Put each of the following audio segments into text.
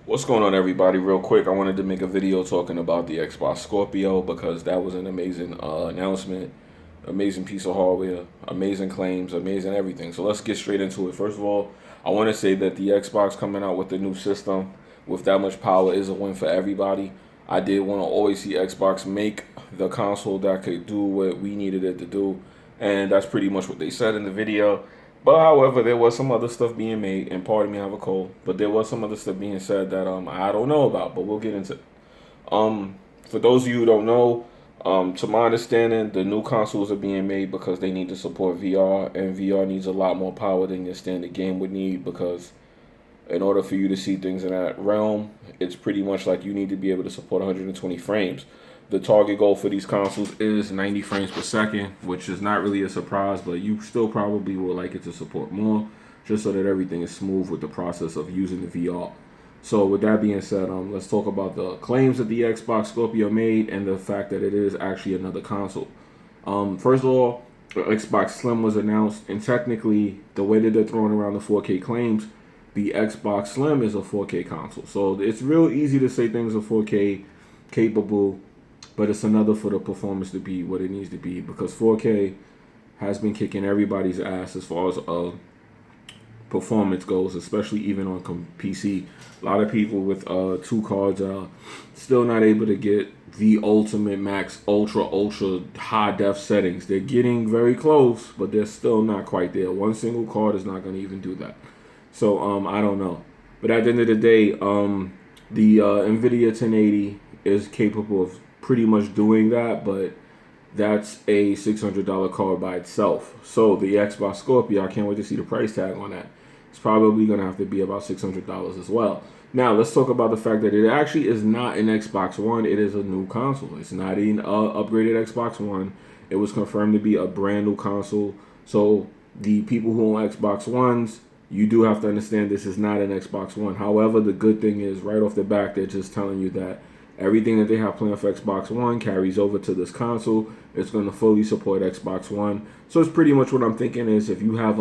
What's going on, everybody? Real quick, I wanted to make a video talking about the Xbox Scorpio because that was an amazing announcement, amazing piece of hardware, amazing claims, amazing everything. So let's get straight into it. First of all, I want to say that the Xbox coming out with the new system with that much power is a win for everybody. I did want to always see Xbox make the console that could do what we needed it to do, and that's pretty much what they said in the video. But however, there was some other stuff being made, and pardon me, I have a cold. But there was some other stuff being said that I don't know about, but we'll get into it. For those of you who don't know, to my understanding, the new consoles are being made because they need to support VR, and VR needs a lot more power than your standard game would need because in order for you to see things in that realm, it's pretty much like you need to be able to support 120 frames. The target goal for these consoles is 90 frames per second, which is not really a surprise, but you still probably would like it to support more, just so that everything is smooth with the process of using the VR. So with that being said, let's talk about the claims that the Xbox Scorpio made and the fact that it is actually another console. First of all, the Xbox Slim was announced, and technically, the way that they're throwing around the 4K claims, the Xbox Slim is a 4K console. So it's real easy to say things are 4K capable, but it's another for the performance to be what it needs to be because 4K has been kicking everybody's ass as far as performance goes, especially even on PC. A lot of people with two cards are still not able to get the ultimate max ultra high def settings. They're getting very close, but they're still not quite there. One single card is not going to even do that. So I don't know. But at the end of the day, the NVIDIA 1080 is capable of pretty much doing that, but that's a $600 card by itself. So the Xbox Scorpio, I can't wait to see the price tag on that. It's probably going to have to be about $600 as well. Now, let's talk about the fact that it actually is not an Xbox One. It is a new console. It's not an upgraded Xbox One. It was confirmed to be a brand new console. So the people who own Xbox Ones, you do have to understand this is not an Xbox One. However, the good thing is right off the back, they're just telling you that everything that they have planned for Xbox One carries over to this console. It's going to fully support Xbox One. So it's pretty much what I'm thinking is if you have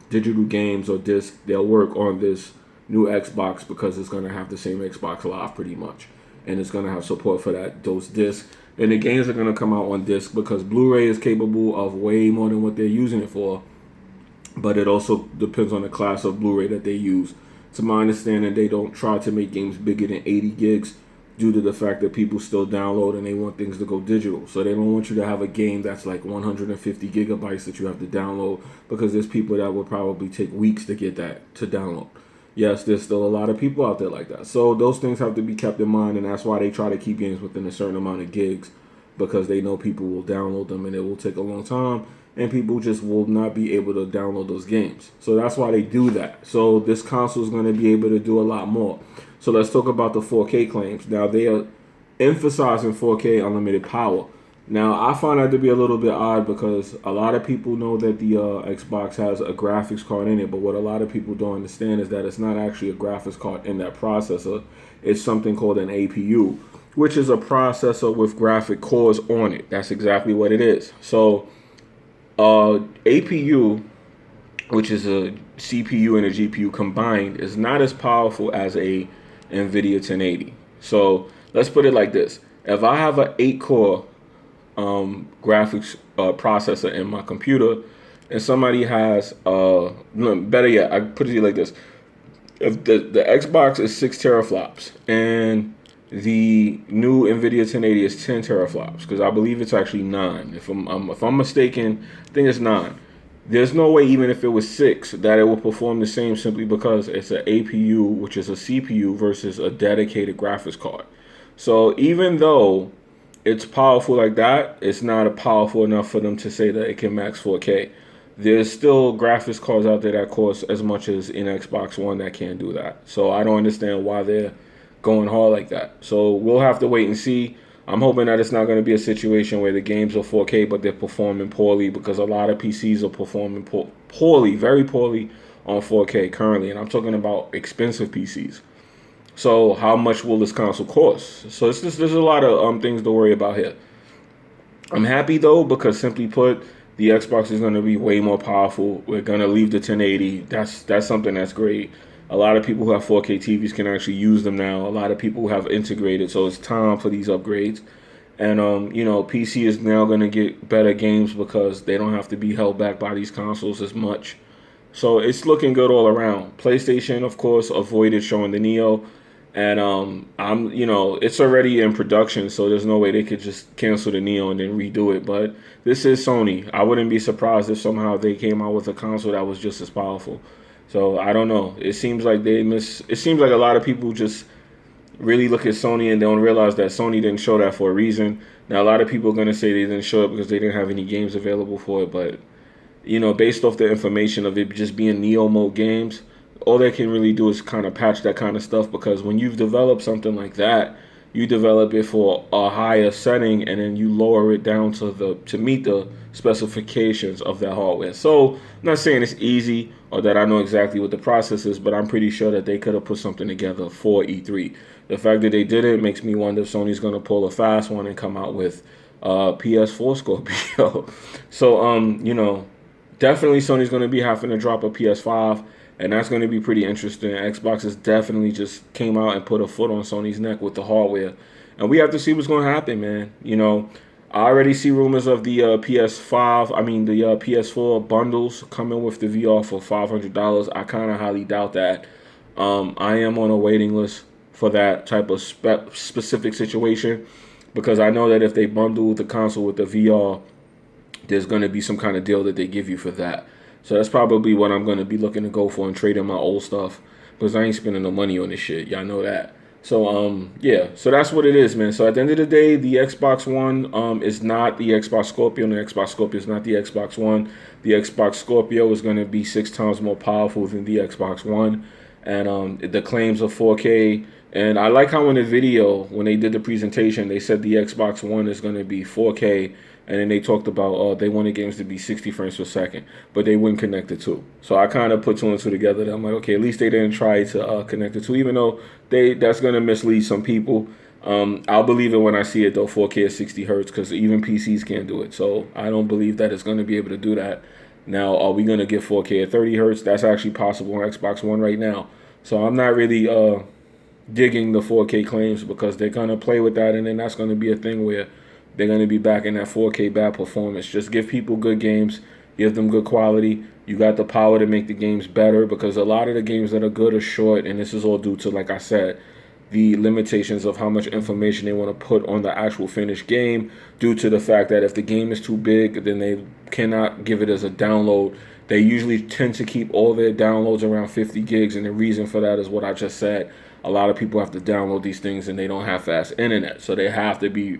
digital games or disc, they'll work on this new Xbox because it's going to have the same Xbox Live pretty much. And it's going to have support for those discs. And the games are going to come out on disc because Blu-ray is capable of way more than what they're using it for. But it also depends on the class of Blu-ray that they use. To my understanding, they don't try to make games bigger than 80 gigs due to the fact that people still download and they want things to go digital. So they don't want you to have a game that's like 150 gigabytes that you have to download because there's people that would probably take weeks to get that to download. Yes, there's still a lot of people out there like that. So those things have to be kept in mind, and that's why they try to keep games within a certain amount of gigs because they know people will download them and it will take a long time and people just will not be able to download those games. So that's why they do that. So this console is going to be able to do a lot more. So let's talk about the 4K claims. Now, they are emphasizing 4K unlimited power. Now, I find that to be a little bit odd because a lot of people know that the Xbox has a graphics card in it, but what a lot of people don't understand is that it's not actually a graphics card in that processor. It's something called an APU, which is a processor with graphic cores on it. That's exactly what it is. So, APU, which is a CPU and a GPU combined, is not as powerful as a NVIDIA 1080. So let's put it like this. If I have an 8-core graphics processor in my computer and somebody has, better yet, I put it like this. If the Xbox is 6 teraflops and the new NVIDIA 1080 is 10 teraflops, because I believe it's actually 9. If I'm mistaken, I think it's 9. There's no way, even if it was 6, that it will perform the same simply because it's an APU, which is a CPU, versus a dedicated graphics card. So even though it's powerful like that, it's not powerful enough for them to say that it can max 4K. There's still graphics cards out there that cost as much as an Xbox One that can't do that. So I don't understand why they're going hard like that. So we'll have to wait and see. I'm hoping that it's not going to be a situation where the games are 4K but they're performing poorly because a lot of PCs are performing poorly, very poorly on 4K currently. And I'm talking about expensive PCs. So how much will this console cost? So there's a lot of things to worry about here. I'm happy though because simply put, the Xbox is going to be way more powerful. We're going to leave the 1080. That's something that's great. A lot of people who have 4K TVs can actually use them now. A lot of people have integrated, so it's time for these upgrades. And PC is now going to get better games because they don't have to be held back by these consoles as much. So it's looking good all around. PlayStation, of course, avoided showing the Neo, and it's already in production, so there's no way they could just cancel the Neo and then redo it. But this is Sony. I wouldn't be surprised if somehow they came out with a console that was just as powerful. So I don't know. It seems like It seems like a lot of people just really look at Sony and don't realize that Sony didn't show that for a reason. Now, a lot of people are going to say they didn't show it because they didn't have any games available for it. But, based off the information of it just being Neo mode games, all they can really do is kind of patch that kind of stuff, because when you've developed something like that, you develop it for a higher setting and then you lower it down to meet the specifications of that hardware. So I'm not saying it's easy or that I know exactly what the process is, but I'm pretty sure that they could have put something together for E3. The fact that they didn't makes me wonder if Sony's going to pull a fast one and come out with PS4 Scorpio. So, definitely Sony's going to be having to drop a PS5. And that's going to be pretty interesting. Xbox has definitely just came out and put a foot on Sony's neck with the hardware. And we have to see what's going to happen, man. I already see rumors of the PS4 bundles coming with the VR for $500. I kind of highly doubt that. I am on a waiting list for that type of specific situation, because I know that if they bundle the console with the VR, there's going to be some kind of deal that they give you for that. So that's probably what I'm going to be looking to go for and trade in my old stuff, because I ain't spending no money on this shit. Y'all know that. So, yeah. So that's what it is, man. So at the end of the day, the Xbox One is not the Xbox Scorpio, and the Xbox Scorpio is not the Xbox One. The Xbox Scorpio is going to be 6 times more powerful than the Xbox One. And the claims of 4K. And I like how in the video, when they did the presentation, they said the Xbox One is going to be 4K. And then they talked about they wanted games to be 60 frames per second, but they wouldn't connect the two. So I kind of put two and two together. I'm like, okay, at least they didn't try to connect the two, even though that's going to mislead some people. I'll believe it when I see it, though. 4K at 60 hertz, because even PCs can't do it. So I don't believe that it's going to be able to do that. Now, are we going to get 4K at 30 hertz? That's actually possible on Xbox One right now. So I'm not really digging the 4K claims, because they're going to play with that, and then that's going to be a thing where they're going to be back in that 4K bad performance. Just give people good games. Give them good quality. You got the power to make the games better, because a lot of the games that are good are short. And this is all due to, like I said, the limitations of how much information they want to put on the actual finished game, due to the fact that if the game is too big, then they cannot give it as a download. They usually tend to keep all their downloads around 50 gigs. And the reason for that is what I just said. A lot of people have to download these things and they don't have fast internet. So they have to be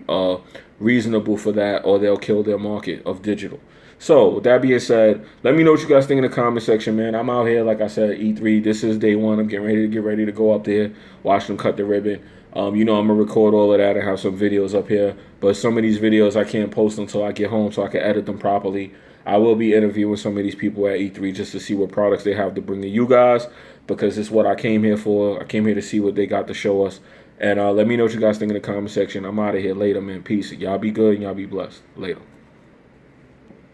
reasonable for that, or they'll kill their market of digital. So with that being said, let me know what you guys think in the comment section, man. I'm out here, like I said, E3. This is day one. I'm getting ready to go up there, watch them cut the ribbon. I'm going to record all of that and have some videos up here. But some of these videos I can't post until I get home so I can edit them properly. I will be interviewing some of these people at E3 just to see what products they have to bring to you guys, because it's what I came here for. I came here to see what they got to show us. And let me know what you guys think in the comment section. I'm out of here. Later, man. Peace. Y'all be good and y'all be blessed. Later.